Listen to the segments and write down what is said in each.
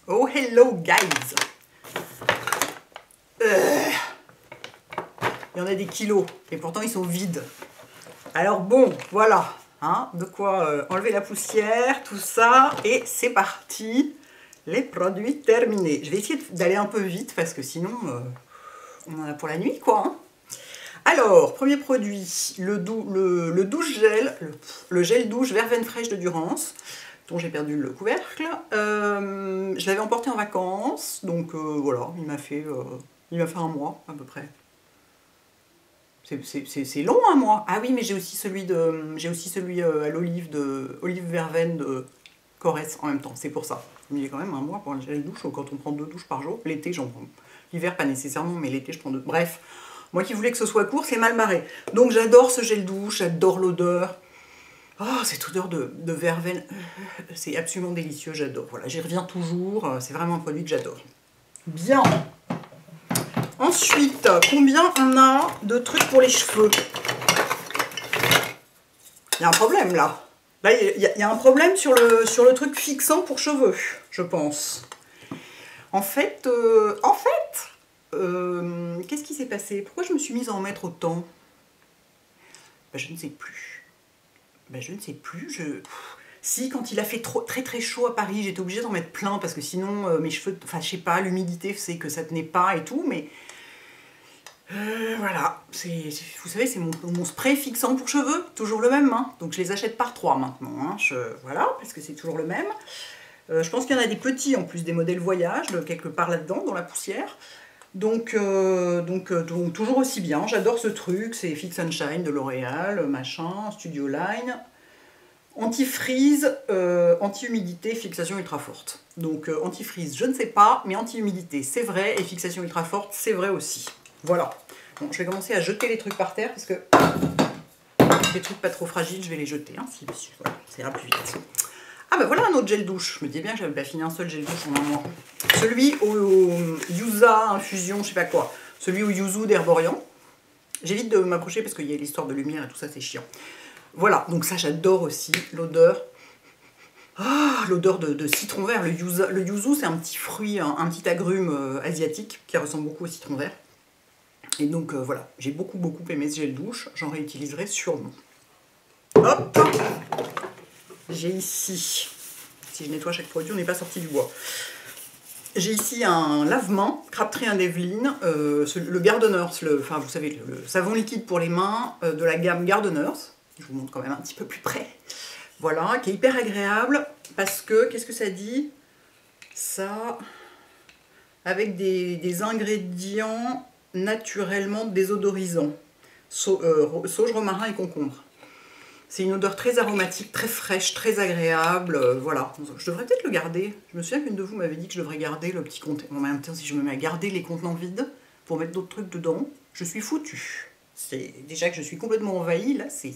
Oh hello guys. Il y en a des kilos et pourtant ils sont vides. Alors bon, voilà, hein, de quoi enlever la poussière, tout ça, et c'est parti. Les produits terminés. Je vais essayer d'aller un peu vite parce que sinon on en a pour la nuit quoi. Hein. Alors, premier produit, le douche gel, le gel douche Verveine fraîche de Durance, dont j'ai perdu le couvercle. Je l'avais emporté en vacances, donc voilà, il m'a fait un mois à peu près. C'est long un mois. Ah oui, mais j'ai aussi celui à l'olive de Olive Verveine de Corrèze en même temps. C'est pour ça. Il est quand même un mois pour un gel douche quand on prend 2 douches par jour. L'été, j'en prends. L'hiver, pas nécessairement, mais l'été, je prends 2. Bref, moi qui voulais que ce soit court, c'est mal marré. Donc j'adore ce gel douche, j'adore l'odeur. Oh, cette odeur de verveine, c'est absolument délicieux, j'adore. Voilà, j'y reviens toujours. C'est vraiment un produit que j'adore. Bien. Ensuite, combien on a de trucs pour les cheveux? Il y a un problème là. Là, il y a un problème sur le truc fixant pour cheveux, je pense. En fait, qu'est-ce qui s'est passé? Pourquoi je me suis mise à en mettre autant? Ben, je ne sais plus. Ben, je ne sais plus. Si, quand il a fait très très chaud à Paris, j'étais obligée d'en mettre plein parce que sinon mes cheveux, enfin je sais pas, l'humidité faisait que ça tenait pas et tout, mais voilà, vous savez, c'est mon spray fixant pour cheveux, toujours le même, hein. Donc je les achète par 3 maintenant, hein. Voilà, parce que c'est toujours le même. Je pense qu'il y en a des petits en plus, des modèles voyage, quelque part là-dedans, dans la poussière. Donc toujours aussi bien, j'adore ce truc, c'est Fix and Shine de L'Oréal, machin, Studio Line. Anti-freeze, anti-humidité, fixation ultra forte. Donc anti-freeze, je ne sais pas, mais anti-humidité, c'est vrai, et fixation ultra forte, c'est vrai aussi. Voilà. Bon, je vais commencer à jeter les trucs par terre, parce que les trucs pas trop fragiles, je vais les jeter. Hein, voilà, ça ira plus vite. Ah bah voilà un autre gel douche. Je me disais bien que j'avais pas fini un seul gel douche en un mois. Celui au Yuza infusion, je sais pas quoi. Celui au Yuzu d'Herborian. J'évite de m'approcher parce qu'il y a l'histoire de lumière et tout ça, c'est chiant. Voilà, donc ça j'adore aussi, l'odeur. Ah, l'odeur de citron vert. Le yuzu, c'est un petit fruit, un petit agrume asiatique qui ressemble beaucoup au citron vert. Et donc voilà, j'ai beaucoup aimé ce gel douche, j'en réutiliserai sûrement. Hop, j'ai ici, si je nettoie chaque produit, on n'est pas sorti du bois. J'ai ici un lave-main, Crabtree & Evelyn, le Gardeners, enfin vous savez, le savon liquide pour les mains de la gamme Gardeners. Je vous montre quand même un petit peu plus près. Voilà, qui est hyper agréable parce que, qu'est-ce que ça dit? Ça, avec des ingrédients naturellement désodorisants. Sauge, romarin et concombre. C'est une odeur très aromatique, très fraîche, très agréable. Voilà, je devrais peut-être le garder. Je me souviens qu'une de vous m'avait dit que je devrais garder le petit contenant. En même temps, si je me mets à garder les contenants vides pour mettre d'autres trucs dedans, je suis foutue. C'est déjà que je suis complètement envahie, là, c'est...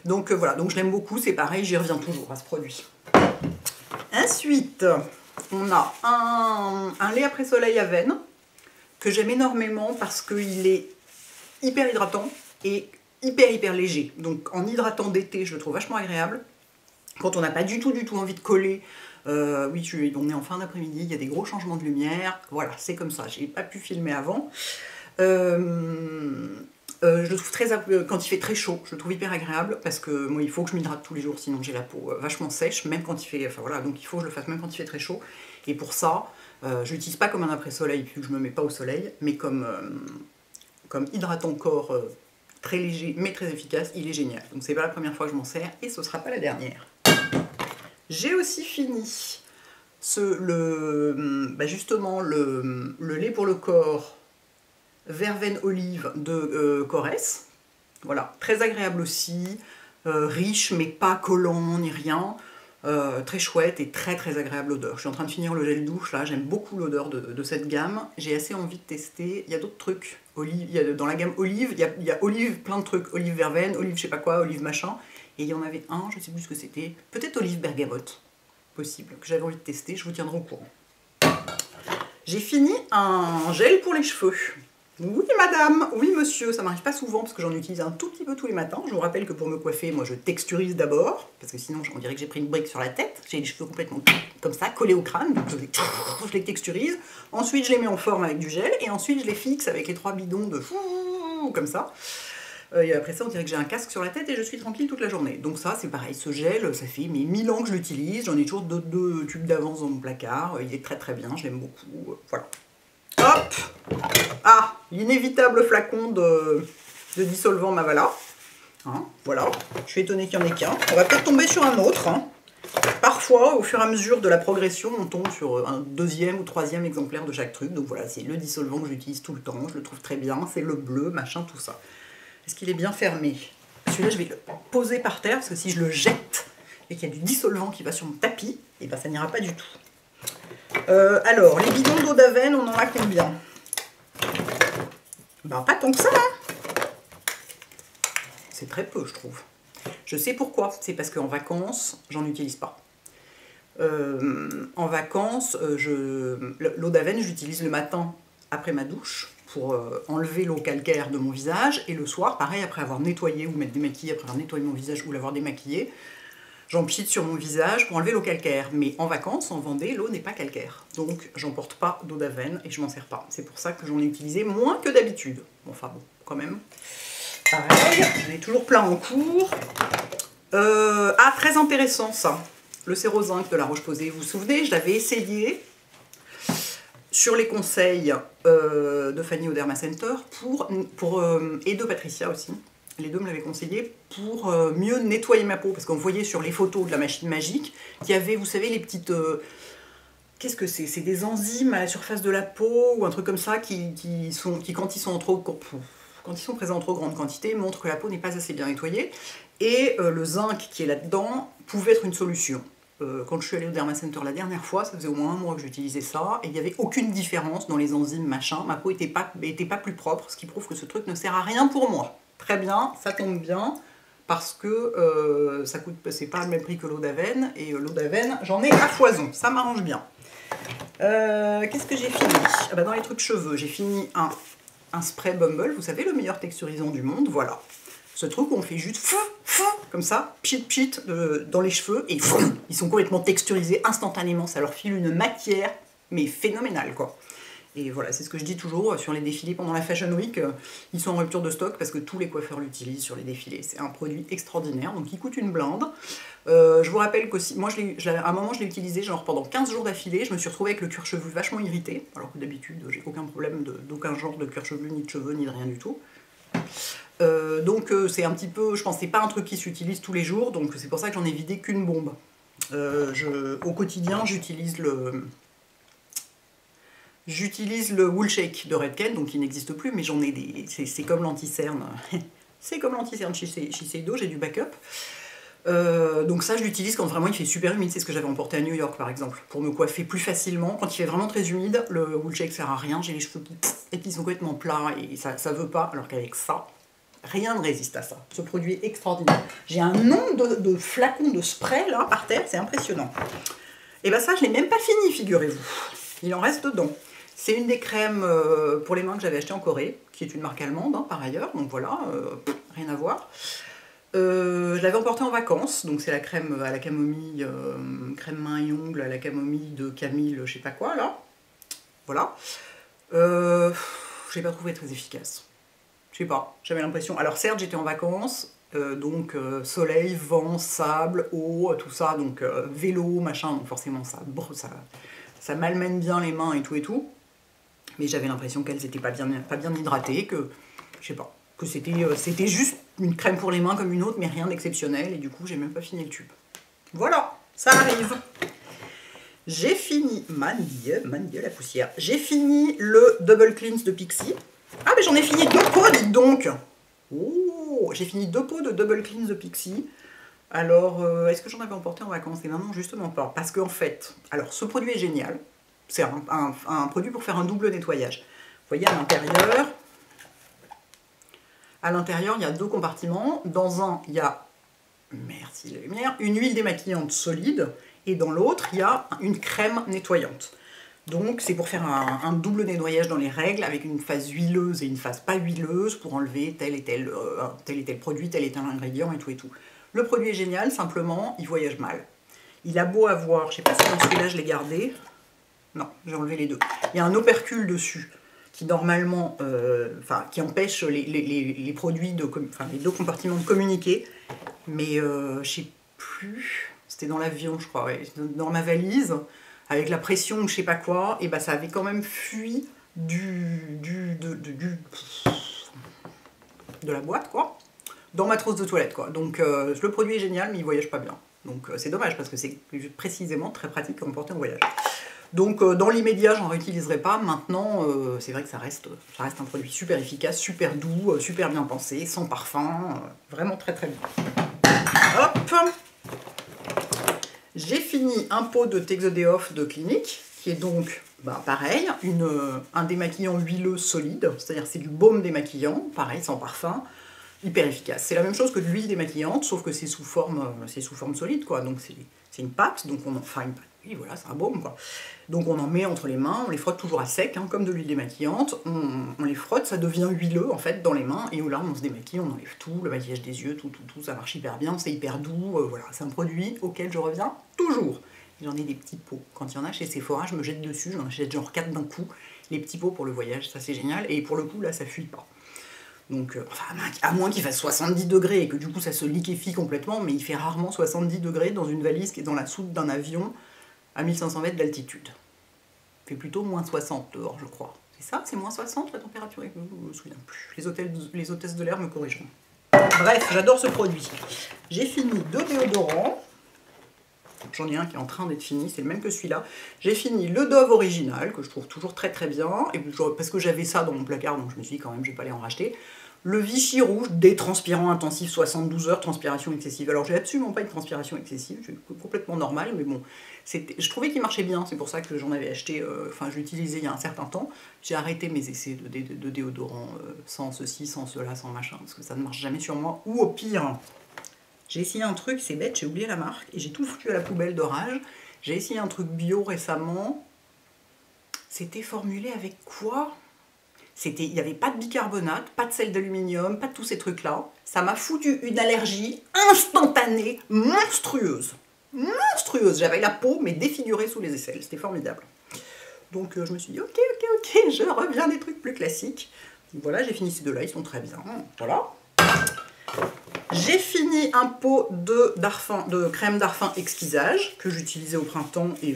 Donc voilà, donc je l'aime beaucoup, c'est pareil, j'y reviens toujours à ce produit. Ensuite, on a un lait après soleil à veine, que j'aime énormément parce qu'il est hyper hydratant et hyper léger. Donc en hydratant d'été, je le trouve vachement agréable. Quand on n'a pas du tout envie de coller, oui, on est en fin d'après-midi, il y a des gros changements de lumière, voilà, c'est comme ça, j'ai pas pu filmer avant. Je le trouve quand il fait très chaud, je le trouve hyper agréable parce que moi il faut que je m'hydrate tous les jours, sinon j'ai la peau vachement sèche, même quand il fait, enfin voilà, donc il faut que je le fasse même quand il fait très chaud. Et pour ça, je l'utilise pas comme un après-soleil, vu que je me mets pas au soleil, mais comme hydratant corps très léger mais très efficace, il est génial. Donc c'est pas la première fois que je m'en sers et ce sera pas la dernière. J'ai aussi fini justement le lait pour le corps Verveine olive de Corrèze. Voilà, très agréable aussi, riche mais pas collant ni rien. Très chouette et très agréable odeur. Je suis en train de finir le gel douche là, j'aime beaucoup l'odeur de cette gamme. J'ai assez envie de tester. Il y a d'autres trucs. Dans la gamme olive, il y a olive, plein de trucs. Olive verveine, olive je sais pas quoi, olive machin. Et il y en avait un, je sais plus ce que c'était. Peut-être olive bergamote. Possible, que j'avais envie de tester. Je vous tiendrai au courant. J'ai fini un gel pour les cheveux. Oui madame, oui monsieur, ça m'arrive pas souvent parce que j'en utilise un tout petit peu tous les matins. Je vous rappelle que pour me coiffer, moi je texturise d'abord, parce que sinon on dirait que j'ai pris une brique sur la tête. J'ai les cheveux complètement comme ça, collés au crâne, donc je les texturise. Ensuite je les mets en forme avec du gel, et ensuite je les fixe avec les 3 bidons de comme ça. Et après ça on dirait que j'ai un casque sur la tête et je suis tranquille toute la journée. Donc ça c'est pareil, ce gel, ça fait 1000 ans que je l'utilise, j'en ai toujours deux tubes d'avance dans mon placard, il est très très bien, je l'aime beaucoup, voilà. Hop! Ah, l'inévitable flacon de dissolvant Mavala. Hein, voilà, je suis étonnée qu'il n'y en ait qu'un. On va peut-être tomber sur un autre. Hein. Parfois, au fur et à mesure de la progression, on tombe sur un 2e ou 3e exemplaire de chaque truc. Donc voilà, c'est le dissolvant que j'utilise tout le temps. Je le trouve très bien. C'est le bleu, machin, tout ça. Est-ce qu'il est bien fermé? Celui-là, je vais le poser par terre parce que si je le jette et qu'il y a du dissolvant qui va sur mon tapis, et ben ça n'ira pas du tout. Alors, les bidons d'eau d'Aven, on en a combien? Ben, pas tant que ça, hein. C'est très peu, je trouve. Je sais pourquoi. C'est parce qu'en vacances, j'en utilise pas. En vacances, l'eau d'Aven, j'utilise le matin après ma douche pour enlever l'eau calcaire de mon visage. Et le soir, pareil, après avoir nettoyé ou m'être démaquillée, après avoir nettoyé mon visage ou l'avoir démaquillé, j'en pchite sur mon visage pour enlever l'eau calcaire. Mais en vacances, en Vendée, l'eau n'est pas calcaire. Donc, j'emporte pas d'eau d'Aven et je m'en sers pas. C'est pour ça que j'en ai utilisé moins que d'habitude. Bon, enfin bon, quand même. Pareil, j'en ai toujours plein en cours. Ah, très intéressant ça. Le Sérozinc de la Roche-Posay. Vous vous souvenez, je l'avais essayé sur les conseils de Fanny au Derma Center et de Patricia aussi. Les deux me l'avaient conseillé pour mieux nettoyer ma peau, parce qu'on voyait sur les photos de la machine magique qu'il y avait, vous savez, les petites... qu'est-ce que c'est? C'est des enzymes à la surface de la peau, ou un truc comme ça, qui quand ils sont présents en trop grande quantité, montrent que la peau n'est pas assez bien nettoyée. Et le zinc qui est là-dedans pouvait être une solution. Quand je suis allée au Derma Center la dernière fois, ça faisait au moins un mois que j'utilisais ça, et il n'y avait aucune différence dans les enzymes, machin. Ma peau n'était pas plus propre, ce qui prouve que ce truc ne sert à rien pour moi. Très bien, ça tombe bien, parce que c'est pas le même prix que l'eau d'Aven, et l'eau d'Aven, j'en ai à foison, ça m'arrange bien. Qu'est-ce que j'ai fini? Ah bah dans les trucs cheveux, j'ai fini un spray Bumble, vous savez, le meilleur texturisant du monde, voilà. Ce truc où on fait juste comme ça, pchit pchit dans les cheveux, et ils sont complètement texturisés instantanément, ça leur file une matière, mais phénoménale quoi. Et voilà, c'est ce que je dis toujours sur les défilés pendant la Fashion Week, ils sont en rupture de stock parce que tous les coiffeurs l'utilisent sur les défilés. C'est un produit extraordinaire, donc il coûte une blinde. Je vous rappelle qu'aussi, moi à un moment je l'ai utilisé genre pendant 15 jours d'affilée, je me suis retrouvée avec le cuir chevelu vachement irrité, alors que d'habitude j'ai aucun problème d'aucun genre de cuir chevelu, ni de cheveux, ni de rien du tout. Donc c'est un petit peu, je pense c'est pas un truc qui s'utilise tous les jours, donc c'est pour ça que j'en ai vidé qu'une bombe. Au quotidien j'utilise le Wool Shake de Redken, donc il n'existe plus, mais j'en ai des. C'est comme l'anti-cerne. C'est comme l'anti-cerne chez Shiseido, j'ai du backup. Donc ça, je l'utilise quand vraiment il fait super humide. C'est ce que j'avais emporté à New York, par exemple, pour me coiffer plus facilement. Quand il fait vraiment très humide, le Wool Shake sert à rien. J'ai les cheveux qui sont complètement plats et ça veut pas, alors qu'avec ça, rien ne résiste à ça. Ce produit est extraordinaire. J'ai un nombre de flacons de spray, là, par terre, c'est impressionnant. Et ben ça, je l'ai même pas fini, figurez-vous. Il en reste dedans. C'est une des crèmes pour les mains que j'avais acheté en Corée, qui est une marque allemande hein, par ailleurs, donc voilà, rien à voir. Je l'avais emportée en vacances, donc c'est la crème à la camomille, crème main et ongles à la camomille de Camille, je sais pas quoi là. Voilà. Je l'ai pas trouvé très efficace. Je sais pas, j'avais l'impression. Alors certes, j'étais en vacances, donc soleil, vent, sable, eau, tout ça, donc vélo, machin, donc forcément ça malmène bien les mains et tout. Mais j'avais l'impression qu'elles n'étaient pas bien hydratées, que, je sais pas, que c'était juste une crème pour les mains comme une autre, mais rien d'exceptionnel, et du coup, j'ai même pas fini le tube. Voilà, ça arrive. J'ai fini, Dieu, la poussière, j'ai fini le Double Cleanse de Pixi. Ah, mais j'en ai fini 2 pots, dites donc. Oh, j'ai fini 2 pots de Double Cleanse de Pixi. Alors, est-ce que j'en avais emporté en vacances? Et non, justement pas. Parce qu'en fait, alors ce produit est génial. C'est un produit pour faire un double nettoyage. Vous voyez à l'intérieur, il y a 2 compartiments. Dans un, il y a, merci la lumière, une huile démaquillante solide. Et dans l'autre, il y a une crème nettoyante. Donc c'est pour faire un double nettoyage dans les règles avec une phase huileuse et une phase pas huileuse pour enlever tel et tel produit, tel et tel ingrédient et tout et tout. Le produit est génial, simplement il voyage mal. Il a beau avoir, je sais pas si dans celui-là je l'ai gardé, non, j'ai enlevé les deux. Il y a un opercule dessus qui normalement, qui empêche les produits, les deux compartiments de communiquer, mais je sais plus, c'était dans l'avion je crois, ouais, dans ma valise, avec la pression ou je sais pas quoi, et bah ça avait quand même fui de la boîte quoi, dans ma trousse de toilette quoi. Donc le produit est génial mais il voyage pas bien. Donc c'est dommage parce que c'est précisément très pratique à emporter en voyage. Donc dans l'immédiat j'en réutiliserai pas. Maintenant c'est vrai que ça reste un produit super efficace, super doux, super bien pensé, sans parfum, vraiment très très bien. Hop, j'ai fini un pot de Take the Day Off de Clinique, qui est donc, pareil, un démaquillant huileux solide, c'est-à-dire c'est du baume démaquillant, pareil, sans parfum, hyper efficace. C'est la même chose que de l'huile démaquillante, sauf que c'est sous forme solide, quoi. Donc c'est une pâte, donc oui, voilà, c'est un baume, quoi. Donc on en met entre les mains, on les frotte toujours à sec, hein, comme de l'huile démaquillante, on les frotte, ça devient huileux, en fait, dans les mains, et là, on se démaquille, on enlève tout, le maquillage des yeux, tout, ça marche hyper bien, c'est hyper doux, voilà, c'est un produit auquel je reviens toujours. J'en ai des petits pots. Quand il y en a chez Sephora, je me jette dessus, j'en achète genre 4 d'un coup, les petits pots pour le voyage, ça c'est génial, et pour le coup, là, ça fuit pas. Donc, à moins qu'il fasse 70 degrés et que du coup ça se liquéfie complètement, mais il fait rarement 70 degrés dans une valise qui est dans la soute d'un avion à 1500 mètres d'altitude. Il fait plutôt moins 60 dehors, je crois. C'est ça? C'est moins 60 la température? Je ne me souviens plus. Les hôtesses de l'air me corrigeront. Bref, j'adore ce produit. J'ai fini 2 déodorants. J'en ai un qui est en train d'être fini, c'est le même que celui-là. J'ai fini le Dove original, que je trouve toujours très très bien, et parce que j'avais ça dans mon placard, donc je me suis dit quand même, je vais pas aller en racheter. Le Vichy rouge, détranspirant intensif, 72 heures, transpiration excessive. Alors j'ai absolument pas une transpiration excessive, je suis complètement normale, mais bon, je trouvais qu'il marchait bien, c'est pour ça que j'en avais acheté, je l'ai utilisé il y a un certain temps. J'ai arrêté mes essais de déodorant sans ceci, sans cela, sans machin, parce que ça ne marche jamais sur moi, ou au pire... J'ai essayé un truc, c'est bête, j'ai oublié la marque, et j'ai tout foutu à la poubelle de rage. J'ai essayé un truc bio récemment. C'était formulé avec quoi? Il n'y avait pas de bicarbonate, pas de sel d'aluminium, pas de tous ces trucs-là. Ça m'a foutu une allergie instantanée, monstrueuse. Monstrueuse. J'avais la peau, mais défigurée sous les aisselles. C'était formidable. Donc je me suis dit, ok, je reviens des trucs plus classiques. Donc, voilà, j'ai fini ces deux-là, ils sont très bien. Voilà. J'ai fini un pot de crème d'arfin exquisage que j'utilisais au printemps et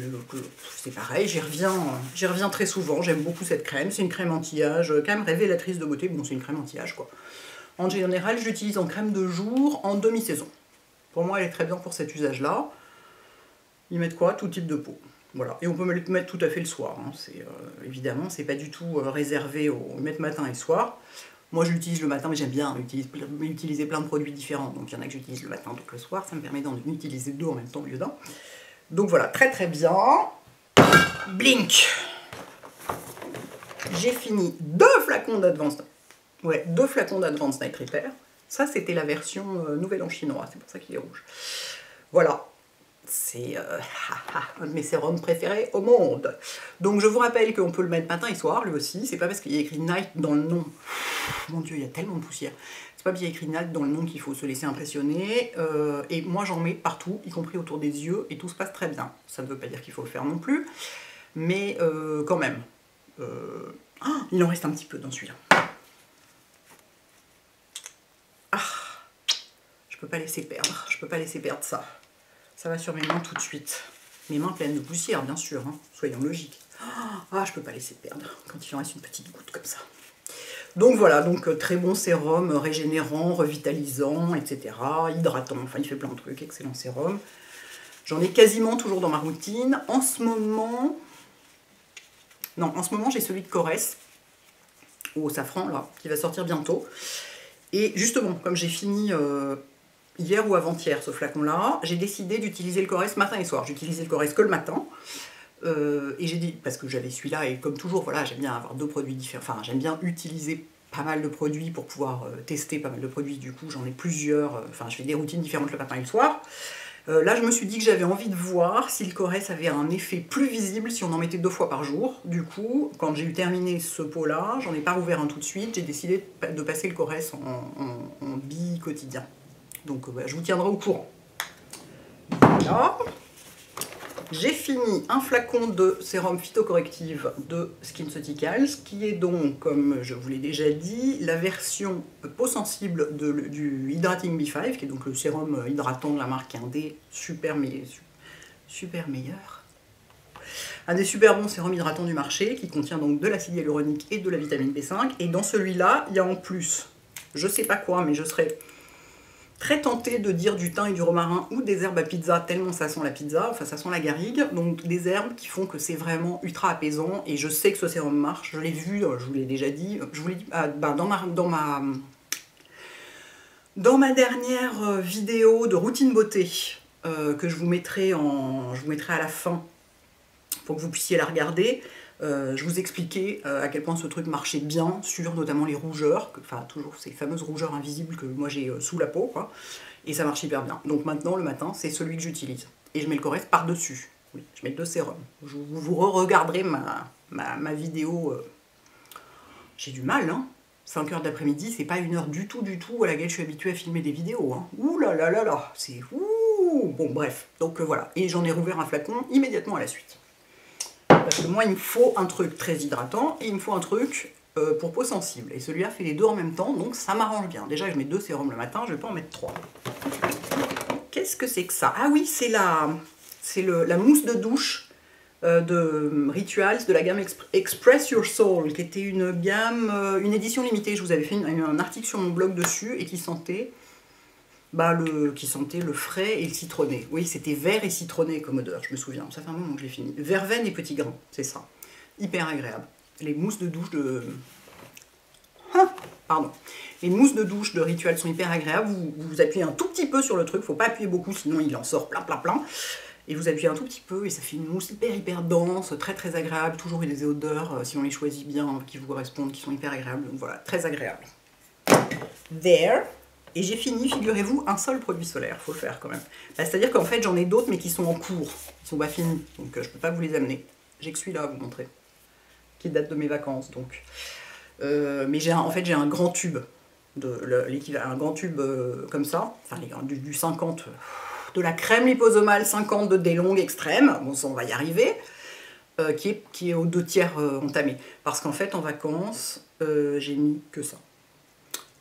c'est pareil, j'y reviens très souvent, j'aime beaucoup cette crème, c'est une crème anti-âge, quand même révélatrice de beauté, bon c'est une crème anti-âge quoi. En général je l'utilise en crème de jour en demi-saison. Pour moi elle est très bien pour cet usage là. Ils mettent quoi? Tout type de peau. Voilà. Et on peut le mettre tout à fait le soir, hein. Évidemment c'est pas du tout réservé au mettre matin et soir. Moi je l'utilise le matin, mais j'aime bien utiliser plein de produits différents. Donc il y en a que j'utilise le matin, donc le soir, ça me permet d'en utiliser deux en même temps au lieu d'un. Donc voilà, très très bien. Blink. J'ai fini 2 flacons d'Advanced. Ouais, 2 flacons d'Advanced Night Repair. Ça c'était la version nouvelle en chinois, c'est pour ça qu'il est rouge. Voilà. C'est un de mes sérums préférés au monde. Donc je vous rappelle qu'on peut le mettre matin et soir, lui aussi. C'est pas parce qu'il y a écrit Night dans le nom. Mon Dieu, il y a tellement de poussière. C'est pas parce qu'il y a écrit Night dans le nom qu'il faut se laisser impressionner. Et moi j'en mets partout, y compris autour des yeux, et tout se passe très bien. Ça ne veut pas dire qu'il faut le faire non plus, mais quand même. Il en reste un petit peu dans celui-là. Je peux pas laisser perdre. Je peux pas laisser perdre ça. Ça va sur mes mains tout de suite. Mes mains pleines de poussière, bien sûr, hein, soyons logiques. Je peux pas laisser perdre quand il en reste une petite goutte comme ça. Donc voilà, donc très bon sérum, régénérant, revitalisant, etc. Hydratant, enfin il fait plein de trucs, excellent sérum. J'en ai quasiment toujours dans ma routine. En ce moment... Non, en ce moment j'ai celui de Corès, au safran, là, qui va sortir bientôt. Et justement, comme j'ai fini... hier ou avant-hier ce flacon-là, j'ai décidé d'utiliser le Corès matin et soir. J'utilisais le Corès que le matin. Et j'ai dit, parce que j'avais celui-là, et comme toujours, voilà, j'aime bien avoir 2 produits différents. Enfin, j'aime bien utiliser pas mal de produits pour pouvoir tester pas mal de produits. Du coup, j'en ai plusieurs. Enfin, je fais des routines différentes le matin et le soir. Là, je me suis dit que j'avais envie de voir si le Corès avait un effet plus visible si on en mettait 2 fois par jour. Du coup, quand j'ai eu terminé ce pot-là, j'en ai pas rouvert un tout de suite, j'ai décidé de passer le Corès en bi-quotidien. Donc je vous tiendrai au courant. Voilà. J'ai fini un flacon de sérum phytocorrective de SkinCeuticals, qui est donc, comme je vous l'ai déjà dit, la version peau sensible du Hydrating B5, qui est donc le sérum hydratant de la marque, un des super meilleurs. Un des super bons sérums hydratants du marché, qui contient donc de l'acide hyaluronique et de la vitamine B5. Et dans celui-là, il y a en plus, je sais pas quoi, mais je serais très tentée de dire du thym et du romarin ou des herbes à pizza, tellement ça sent la pizza, enfin ça sent la garrigue. Donc des herbes qui font que c'est vraiment ultra apaisant. Et je sais que ce sérum marche, je l'ai vu, je vous l'ai déjà dit. Je vous l'ai dit dans ma dernière vidéo de routine beauté, que je vous mettrai à la fin pour que vous puissiez la regarder. Je vous expliquais à quel point ce truc marchait bien sur notamment les rougeurs, enfin toujours ces fameuses rougeurs invisibles que moi j'ai sous la peau, quoi, et ça marche hyper bien. Donc maintenant le matin c'est celui que j'utilise et je mets le Corès par dessus. Oui, je mets 2 sérums. Vous re-regarderez ma vidéo. J'ai du mal, hein. 5 h de l'après-midi, c'est pas une heure du tout à laquelle je suis habituée à filmer des vidéos, hein. Ouh là là là là, c'est ouh. Bon bref, donc voilà, et j'en ai rouvert un flacon immédiatement à la suite. Parce que moi, il me faut un truc très hydratant et il me faut un truc pour peau sensible. Et celui-là fait les deux en même temps, donc ça m'arrange bien. Déjà, je mets 2 sérums le matin, je vais pas en mettre 3. Qu'est-ce que c'est que ça? Ah oui, c'est la mousse de douche de Rituals de la gamme Express Your Soul, qui était une gamme, une édition limitée. Je vous avais fait un article sur mon blog dessus et qui sentait le frais et le citronné. Oui, c'était vert et citronné comme odeur, je me souviens. Ça fait un moment que je l'ai fini. Verveine et petit grain, c'est ça. Hyper agréable. Les mousses de douche de... Les mousses de douche de Ritual sont hyper agréables. Vous appuyez un tout petit peu sur le truc, faut pas appuyer beaucoup, sinon il en sort plein. Et vous appuyez un tout petit peu et ça fait une mousse hyper dense, très agréable. Toujours des odeurs, si on les choisit bien, qui vous correspondent, qui sont hyper agréables. Donc voilà, très agréable. There. Et j'ai fini, figurez-vous, un seul produit solaire, faut le faire quand même. C'est-à-dire qu'en fait, j'en ai d'autres, mais qui sont en cours, qui sont pas finis, donc je peux pas vous les amener. J'ai que celui-là à vous montrer, qui date de mes vacances, donc. Mais en fait, j'ai un grand tube, un grand tube comme ça, enfin du 50, de la crème liposomale 50 de Delong extrême, bon ça on va y arriver, qui est aux 2/3 entamé. Parce qu'en fait, en vacances, j'ai mis que ça.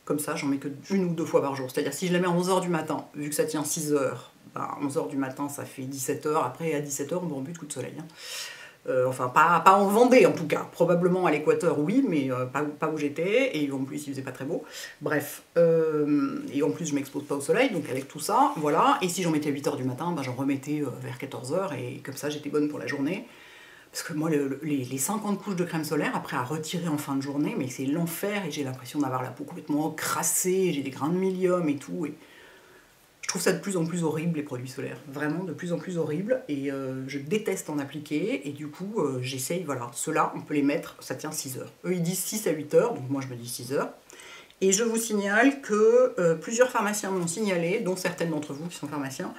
Comme ça, j'en mets que 1 ou 2 fois par jour. C'est-à-dire, si je la mets à 11 h du matin, vu que ça tient 6 heures, 11 h du matin, ça fait 17 h. Après, à 17 h, on bourre but coup de soleil. Hein. Enfin, pas en Vendée, en tout cas. Probablement à l'équateur, oui, mais pas où j'étais. Et en plus, il faisait pas très beau. Bref. Et en plus, je m'expose pas au soleil. Donc, avec tout ça, voilà. Et si j'en mettais à 8 h du matin, j'en remettais vers 14 h. Et comme ça, j'étais bonne pour la journée. Parce que moi, les 50 couches de crème solaire, après à retirer en fin de journée, mais c'est l'enfer et j'ai l'impression d'avoir la peau complètement crassée, j'ai des grains de milium et tout. Et je trouve ça de plus en plus horrible, les produits solaires. Vraiment de plus en plus horrible. Et je déteste en appliquer. Et du coup, j'essaye, voilà. Ceux-là, on peut les mettre, ça tient 6 heures. Eux, ils disent 6 à 8 heures, donc moi, je me dis 6 heures. Et je vous signale que plusieurs pharmaciens m'ont signalé, dont certaines d'entre vous qui sont pharmaciens,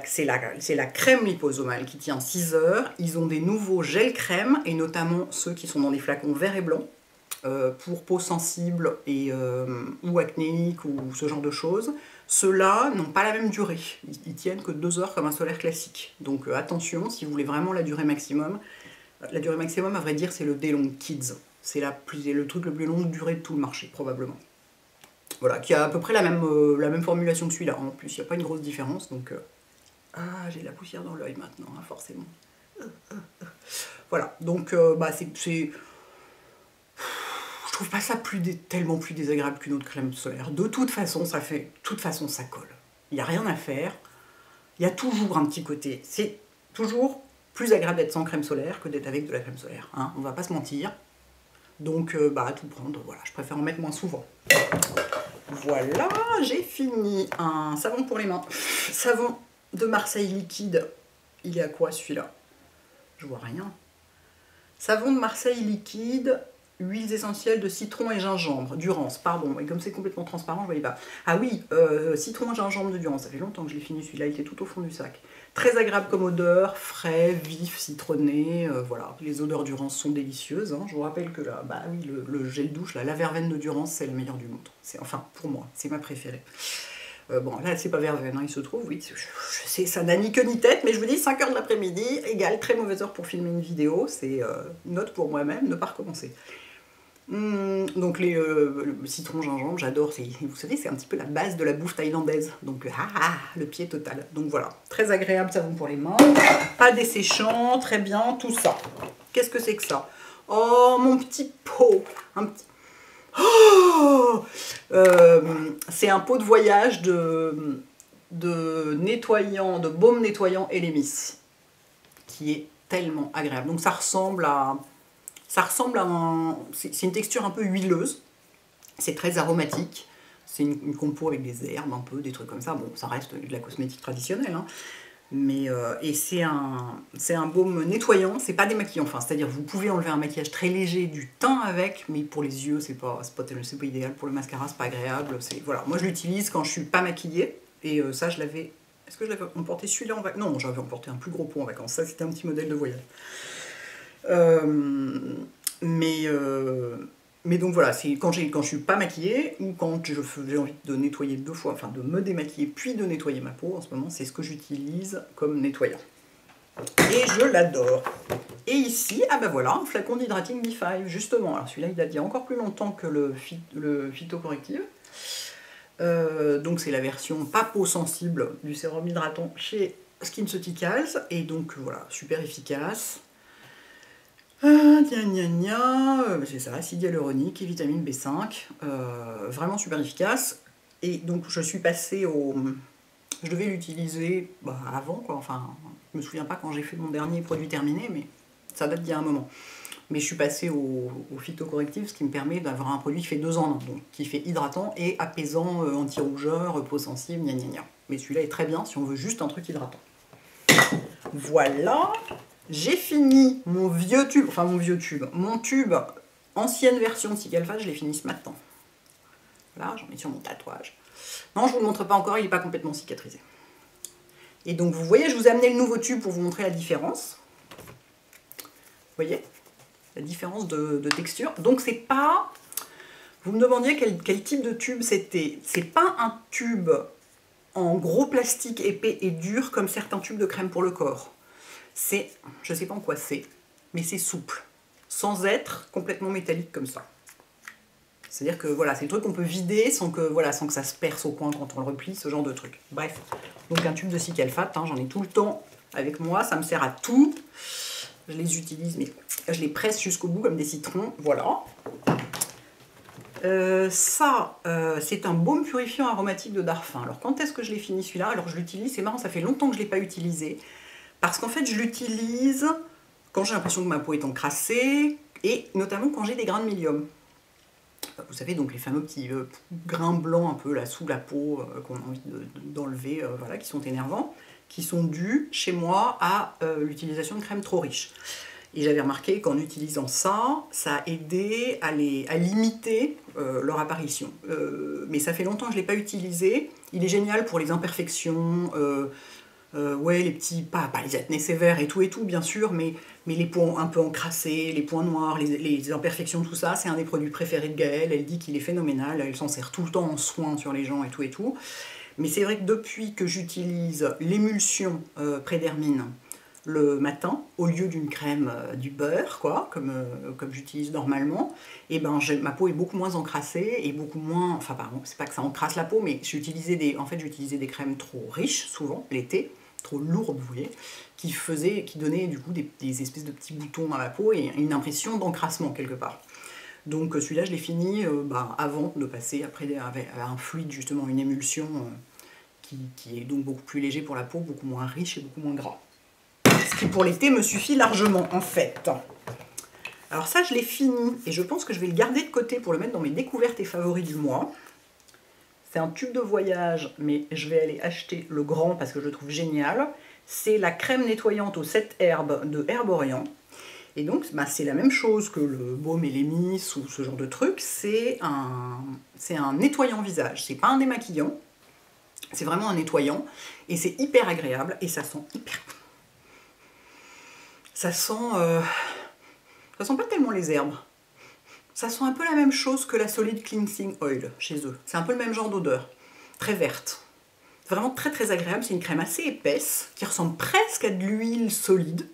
c'est la crème liposomale qui tient 6 heures. Ils ont des nouveaux gels crème, et notamment ceux qui sont dans des flacons verts et blancs, pour peau sensible ou acnéique ou ce genre de choses. Ceux-là n'ont pas la même durée. Ils tiennent que 2 heures comme un solaire classique. Donc attention, si vous voulez vraiment la durée maximum, à vrai dire, c'est le Delong Kids. C'est le truc le plus longue durée de tout le marché, probablement. Voilà, qui a à peu près la même formulation que celui-là. En plus, il n'y a pas une grosse différence, donc... Ah, j'ai de la poussière dans l'œil maintenant, hein, forcément. Voilà, donc je trouve pas ça tellement plus désagréable qu'une autre crème solaire. De toute façon, ça colle. Il n'y a rien à faire. Il y a toujours un petit côté. C'est toujours plus agréable d'être sans crème solaire que d'être avec de la crème solaire. Hein, on va pas se mentir. Donc, à tout prendre, voilà, je préfère en mettre moins souvent. Voilà, j'ai fini un savon pour les mains. Savon de Marseille liquide. Il est à quoi celui-là? Je vois rien. Savon de Marseille liquide huiles essentielles de citron et gingembre, Durance, pardon, et comme c'est complètement transparent, je ne voyais pas. Ah oui, citron et gingembre de Durance, ça fait longtemps que je l'ai fini, celui-là, il était tout au fond du sac. Très agréable comme odeur, frais, vif, citronné, voilà, les odeurs Durance sont délicieuses. Hein. Je vous rappelle que là, bah oui, le gel douche, là, la verveine de Durance, c'est la meilleure du monde. Enfin, pour moi, c'est ma préférée. Bon, là, c'est pas verveine, hein, il se trouve, oui, je sais, ça n'a ni queue ni tête, mais je vous dis, 5 h de l'après-midi, égale très mauvaise heure pour filmer une vidéo, c'est note pour moi-même, ne pas recommencer. Donc le citron gingembre, j'adore, vous savez, c'est un petit peu la base de la bouffe thaïlandaise, donc le pied total. Donc voilà, très agréable savon pour les mains, pas desséchant, très bien, tout ça. Qu'est-ce que c'est que ça? Oh, mon petit pot, un petit... Oh, c'est un pot de voyage de nettoyant, de baume nettoyant Elemis, qui est tellement agréable. Donc ça ressemble à c'est une texture un peu huileuse, c'est très aromatique, c'est une compo avec des herbes un peu, des trucs comme ça. Bon, ça reste de la cosmétique traditionnelle, hein. Mais, et c'est un baume nettoyant, c'est pas démaquillant, enfin, c'est-à-dire vous pouvez enlever un maquillage très léger, du teint avec, mais pour les yeux c'est pas idéal, pour le mascara c'est pas agréable, voilà. Moi je l'utilise quand je suis pas maquillée, et ça je l'avais, est-ce que je l'avais emporté celui-là en vacances? Non, j'avais emporté un plus gros pot en vacances, ça c'était un petit modèle de voyage. Mais donc voilà, c'est quand je suis pas maquillée ou quand j'ai envie de nettoyer 2 fois, enfin de me démaquiller puis de nettoyer ma peau, en ce moment c'est ce que j'utilise comme nettoyant. Et je l'adore. Et ici, ah ben voilà, un flacon d'Hydrating B5, justement. Alors celui-là il date d'il y a encore plus longtemps que le Phytocorrective. Donc c'est la version pas peau sensible du sérum hydratant chez SkinCeuticals. Et donc voilà, super efficace. C'est ça, acide hyaluronique et vitamine B5, vraiment super efficace. Et donc je suis passée au... Je devais l'utiliser avant, quoi. Enfin, je me souviens pas quand j'ai fait mon dernier produit terminé, mais ça date d'il y a un moment. Mais je suis passée au phytocorrectif, ce qui me permet d'avoir un produit qui fait 2 ans, donc qui fait hydratant et apaisant, anti-rougeur, peau sensible, gna gna gna. Mais celui-là est très bien si on veut juste un truc hydratant. Voilà. J'ai fini mon vieux tube, mon tube ancienne version de Cicalfate, je l'ai fini ce matin. Là, j'en mets sur mon tatouage. Non, je ne vous le montre pas encore, il n'est pas complètement cicatrisé. Et donc, vous voyez, je vous ai amené le nouveau tube pour vous montrer la différence. Vous voyez? La différence de texture. Donc, c'est pas... Vous me demandiez quel type de tube c'était. C'est pas un tube en gros plastique épais et dur comme certains tubes de crème pour le corps. C'est, je ne sais pas en quoi c'est, mais c'est souple, sans être complètement métallique comme ça. C'est-à-dire que voilà, c'est le truc qu'on peut vider sans que ça se perce au coin quand on le replie, ce genre de truc. Bref, donc un tube de Cicalfate, hein, j'en ai tout le temps avec moi, ça me sert à tout. Je les utilise, mais je les presse jusqu'au bout comme des citrons, voilà. C'est un baume purifiant aromatique de Darphin. Alors quand est-ce que je l'ai fini celui-là? Alors je l'utilise, c'est marrant, ça fait longtemps que je ne l'ai pas utilisé. Parce qu'en fait, je l'utilise quand j'ai l'impression que ma peau est encrassée et notamment quand j'ai des grains de médium. Vous savez, donc les fameux petits grains blancs un peu là sous la peau qu'on a envie d'enlever, voilà, qui sont énervants, qui sont dus chez moi à l'utilisation de crèmes trop riches. Et j'avais remarqué qu'en utilisant ça, ça a aidé à limiter leur apparition. Mais ça fait longtemps que je ne l'ai pas utilisé. Il est génial pour les imperfections, ouais, les petits, pas les acnés sévères et tout, bien sûr, mais les points un peu encrassés, les points noirs, les imperfections, tout ça, c'est un des produits préférés de Gaëlle. Elle dit qu'il est phénoménal, elle s'en sert tout le temps en soins sur les gens et tout. Mais c'est vrai que depuis que j'utilise l'émulsion Prédermine le matin, au lieu d'une crème du beurre, quoi, comme j'utilise normalement, et ben ma peau est beaucoup moins encrassée et beaucoup moins, enfin pardon, c'est pas que ça encrasse la peau, mais j'utilisais des crèmes trop riches, souvent, l'été, trop lourdes, vous voyez, qui donnaient du coup des espèces de petits boutons à la peau et une impression d'encrassement quelque part. Donc celui-là, je l'ai fini avant de passer après à un fluide, justement, une émulsion qui est donc beaucoup plus léger pour la peau, beaucoup moins riche et beaucoup moins gras. Ce qui pour l'été me suffit largement en fait. Alors ça je l'ai fini et je pense que je vais le garder de côté pour le mettre dans mes découvertes et favoris du mois. C'est un tube de voyage mais je vais aller acheter le grand parce que je le trouve génial. C'est la crème nettoyante aux 7 herbes de Herborian. Et donc, bah, c'est la même chose que le baume Elemis ou ce genre de truc, c'est un nettoyant visage, c'est pas un démaquillant, c'est vraiment un nettoyant, et c'est hyper agréable, et ça sent hyper... Ça sent pas tellement les herbes. Ça sent un peu la même chose que la Solid Cleansing Oil chez eux. C'est un peu le même genre d'odeur, très verte. Vraiment très très agréable, c'est une crème assez épaisse, qui ressemble presque à de l'huile solide.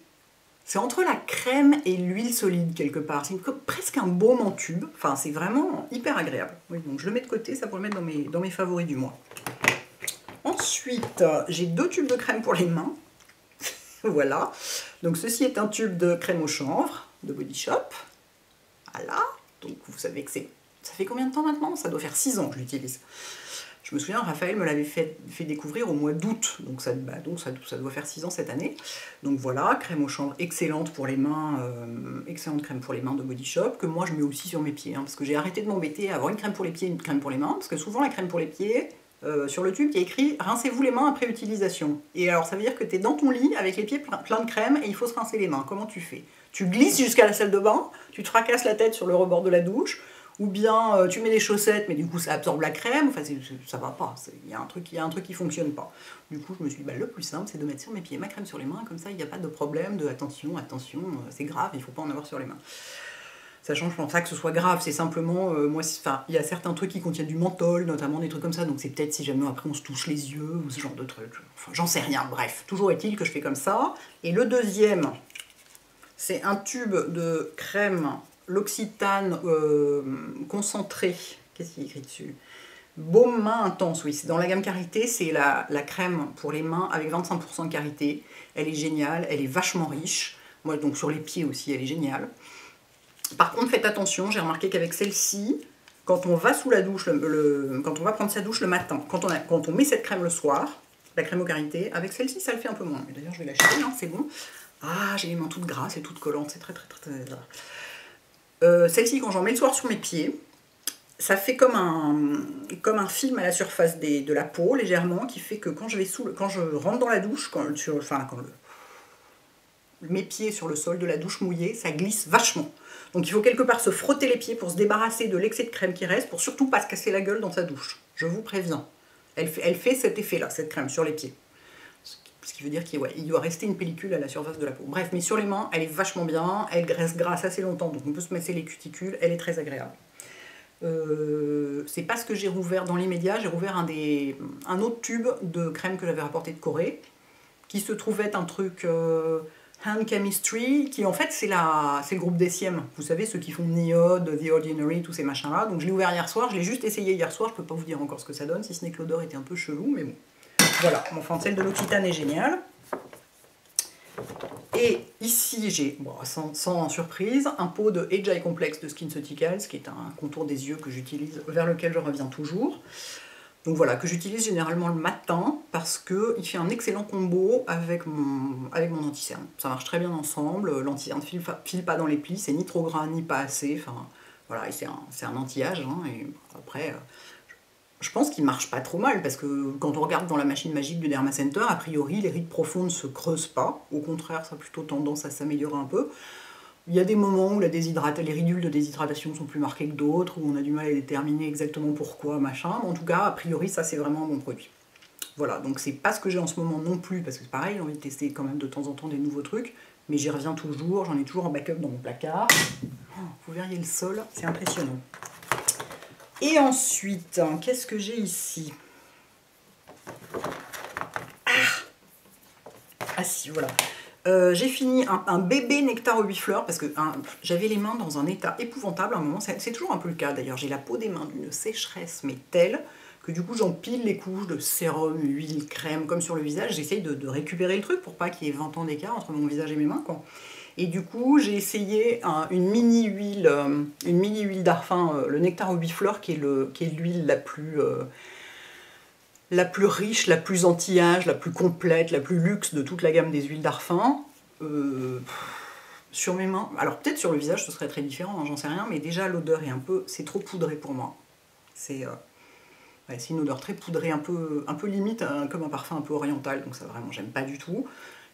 C'est entre la crème et l'huile solide quelque part. C'est presque un baume en tube. Enfin, c'est vraiment hyper agréable. Oui, donc je le mets de côté, ça pour le mettre dans mes favoris du mois. Ensuite, j'ai 2 tubes de crème pour les mains. Voilà. Donc ceci est un tube de crème au chanvre de Body Shop. Voilà. Donc vous savez que ça fait combien de temps maintenant? Ça doit faire 6 ans que je l'utilise. Je me souviens, Raphaël me l'avait fait découvrir au mois d'août, donc ça doit faire 6 ans cette année. Donc voilà, crème au chanvre excellente pour les mains, excellente crème pour les mains de Body Shop, que moi je mets aussi sur mes pieds, hein, parce que j'ai arrêté de m'embêter à avoir une crème pour les pieds et une crème pour les mains, parce que souvent la crème pour les pieds, sur le tube, il y a écrit « rincez-vous les mains après utilisation ». Et alors ça veut dire que tu es dans ton lit avec les pieds pleins de crème et il faut se rincer les mains. Comment tu fais? Tu glisses jusqu'à la salle de bain, tu te fracasses la tête sur le rebord de la douche, ou bien tu mets des chaussettes, mais du coup ça absorbe la crème, enfin ça va pas, il y a un truc qui fonctionne pas. Du coup je me suis dit, bah, le plus simple c'est de mettre sur mes pieds ma crème sur les mains, comme ça il n'y a pas de problème de attention, c'est grave, il faut pas en avoir sur les mains. Sachant, je pense pas que ce soit grave, c'est simplement, il y a certains trucs qui contiennent du menthol, notamment des trucs comme ça, donc c'est peut-être si jamais après on se touche les yeux, ou ce genre de trucs, enfin j'en sais rien, bref, toujours est-il que je fais comme ça. Et le deuxième, c'est un tube de crème L'Occitane concentré, qu'est-ce qu'il y a écrit dessus? Baume main intense, oui, c'est dans la gamme Karité, c'est la crème pour les mains avec 25% de karité. Elle est géniale, elle est vachement riche. Moi, donc sur les pieds aussi, elle est géniale. Par contre, faites attention, j'ai remarqué qu'avec celle-ci, quand on va sous la douche, quand on va prendre sa douche le matin, quand on met cette crème le soir, la crème au karité, avec celle-ci, ça le fait un peu moins. D'ailleurs, je vais l'acheter, hein, c'est bon. Ah, j'ai les mains toutes grasses et toutes collantes, c'est très. Celle-ci, quand j'en mets le soir sur mes pieds, ça fait comme un film à la surface de la peau, légèrement, qui fait que quand je rentre dans la douche, mes pieds sur le sol de la douche mouillée, ça glisse vachement. Donc il faut quelque part se frotter les pieds pour se débarrasser de l'excès de crème qui reste, pour surtout pas se casser la gueule dans sa douche. Je vous préviens. Elle fait cet effet-là, cette crème, sur les pieds. Ce qui veut dire qu'il doit rester une pellicule à la surface de la peau. Bref, mais sur les mains, elle est vachement bien, elle grasse assez longtemps, donc on peut se masser les cuticules, elle est très agréable. C'est pas ce que j'ai rouvert dans l'immédiat, j'ai rouvert un autre tube de crème que j'avais rapporté de Corée, qui se trouvait être un truc Hand Chemistry, qui en fait c'est le groupe d'Essiem, vous savez, ceux qui font Niod, The Ordinary, tous ces machins-là. Donc je l'ai ouvert hier soir, je l'ai juste essayé hier soir, je peux pas vous dire encore ce que ça donne, si ce n'est que l'odeur était un peu chelou, mais bon. Voilà, enfin celle de l'Occitane est géniale. Et ici j'ai, bon, sans surprise, un pot de Age Eye Complex de SkinCeuticals, qui est un contour des yeux que j'utilise, vers lequel je reviens toujours. Donc voilà, que j'utilise généralement le matin, parce qu'il fait un excellent combo avec mon anti-cerne. Ça marche très bien ensemble, l'anti-cerne ne file pas dans les plis, c'est ni trop gras ni pas assez, enfin voilà, c'est un anti-âge, hein, et après... Je pense qu'il marche pas trop mal, parce que quand on regarde dans la machine magique du Derma Center, a priori, les rides profondes ne se creusent pas. Au contraire, ça a plutôt tendance à s'améliorer un peu. Il y a des moments où les ridules de déshydratation sont plus marquées que d'autres, où on a du mal à déterminer exactement pourquoi, machin. Mais en tout cas, a priori, ça, c'est vraiment un bon produit. Voilà, donc c'est pas ce que j'ai en ce moment non plus, parce que c'est pareil, j'ai envie de tester quand même de temps en temps des nouveaux trucs, mais j'y reviens toujours, j'en ai toujours en backup dans mon placard. Oh, vous verriez le sol, c'est impressionnant. Et ensuite, qu'est-ce que j'ai ici? Ah si, voilà. J'ai fini un bébé nectar aux 8 fleurs, parce que j'avais les mains dans un état épouvantable à un moment. C'est toujours un peu le cas d'ailleurs. J'ai la peau des mains d'une sécheresse, mais telle, que du coup j'empile les couches de sérum, huile, crème, comme sur le visage. J'essaye de récupérer le truc pour pas qu'il y ait 20 ans d'écart entre mon visage et mes mains, quoi. Et du coup, j'ai essayé une mini huile d'arfin, le nectar aux 8 fleurs, qui est l'huile la plus riche, la plus anti-âge, la plus complète, la plus luxe de toute la gamme des huiles d'arfin. Sur mes mains, alors peut-être sur le visage ce serait très différent, hein, j'en sais rien, mais déjà l'odeur est c'est trop poudré pour moi. C'est une odeur très poudrée, un peu limite, comme un parfum un peu oriental, donc ça vraiment j'aime pas du tout.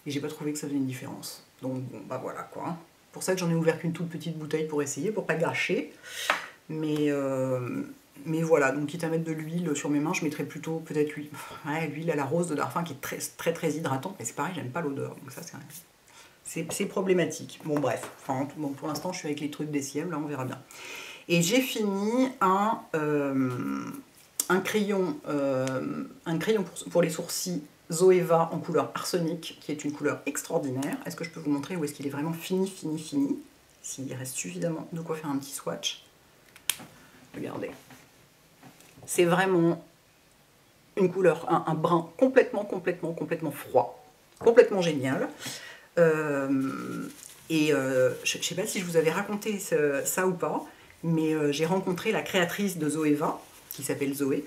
Et j'ai pas trouvé que ça faisait une différence. Donc bon, bah voilà quoi. pour ça que j'en ai ouvert qu'une toute petite bouteille pour essayer, pour pas gâcher. Mais voilà, donc quitte à mettre de l'huile sur mes mains, je mettrais plutôt peut-être l'huile à la rose de Darphin qui est très très très hydratante, mais c'est pareil, j'aime pas l'odeur, donc ça c'est problématique. Bon bref, enfin, bon, pour l'instant je suis avec les trucs des Siem, là on verra bien. Et j'ai fini un crayon pour les sourcils Zoeva en couleur arsenic, qui est une couleur extraordinaire. Est-ce que je peux vous montrer où est-ce qu'il est vraiment fini, s'il reste suffisamment de quoi faire un petit swatch. Regardez. C'est vraiment une couleur, un brun complètement froid, complètement génial. Je ne sais pas si je vous avais raconté ça ou pas, mais j'ai rencontré la créatrice de Zoeva, qui s'appelle Zoé,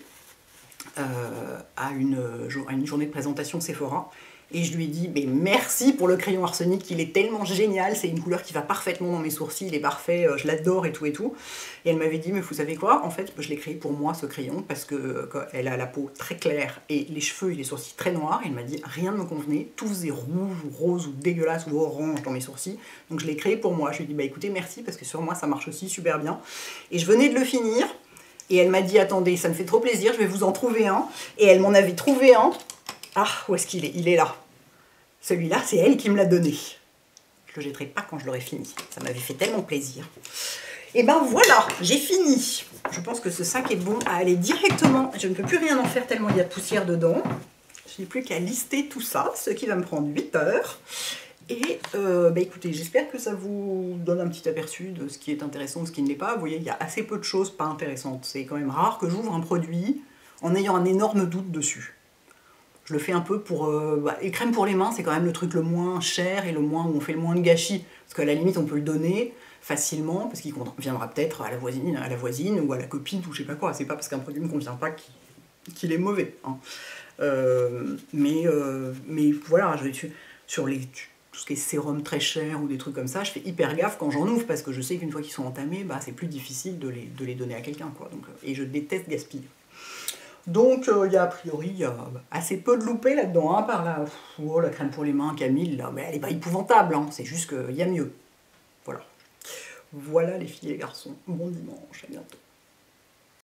à une journée de présentation Sephora. Et je lui ai dit, mais merci pour le crayon arsenic, il est tellement génial, c'est une couleur qui va parfaitement dans mes sourcils, il est parfait, je l'adore et tout et tout. Et elle m'avait dit, mais vous savez quoi, en fait, je l'ai créé pour moi ce crayon, parce qu'elle a la peau très claire et les cheveux et les sourcils très noirs. Et elle m'a dit, rien ne me convenait, tout faisait rouge ou rose ou dégueulasse ou orange dans mes sourcils. Donc je l'ai créé pour moi. Je lui ai dit, bah écoutez, merci, parce que sur moi ça marche aussi super bien. Et je venais de le finir, et elle m'a dit, attendez, ça me fait trop plaisir, je vais vous en trouver un. Et elle m'en avait trouvé un. Ah, où est-ce qu'il est? Il est là. Celui-là, c'est elle qui me l'a donné. Je le jetterai pas quand je l'aurai fini. Ça m'avait fait tellement plaisir. Et ben voilà, j'ai fini. Je pense que ce sac est bon à aller directement. Je ne peux plus rien en faire tellement il y a de poussière dedans. Je n'ai plus qu'à lister tout ça, ce qui va me prendre 8 heures. Et bah écoutez, j'espère que ça vous donne un petit aperçu de ce qui est intéressant, de ce qui ne l'est pas. Vous voyez, il y a assez peu de choses pas intéressantes. C'est quand même rare que j'ouvre un produit en ayant un énorme doute dessus. Je le fais un peu pour... les crèmes pour les mains, c'est quand même le truc le moins cher et le moins où on fait le moins de gâchis. Parce qu'à la limite, on peut le donner facilement, parce qu'il conviendra peut-être à la voisine ou à la copine ou je sais pas quoi. C'est pas parce qu'un produit ne me convient pas qu'il est mauvais. Hein. Mais voilà, sur tout ce qui est sérum très cher ou des trucs comme ça, je fais hyper gaffe quand j'en ouvre, parce que je sais qu'une fois qu'ils sont entamés, bah, c'est plus difficile de les donner à quelqu'un, quoi. Donc, et je déteste gaspiller. Donc, il y a a priori assez peu de loupés là-dedans, hein, par là. Oh, la crème pour les mains, Camille, là, mais elle est pas épouvantable, hein, c'est juste qu'il y a mieux. Voilà. Voilà les filles et les garçons, bon dimanche, à bientôt.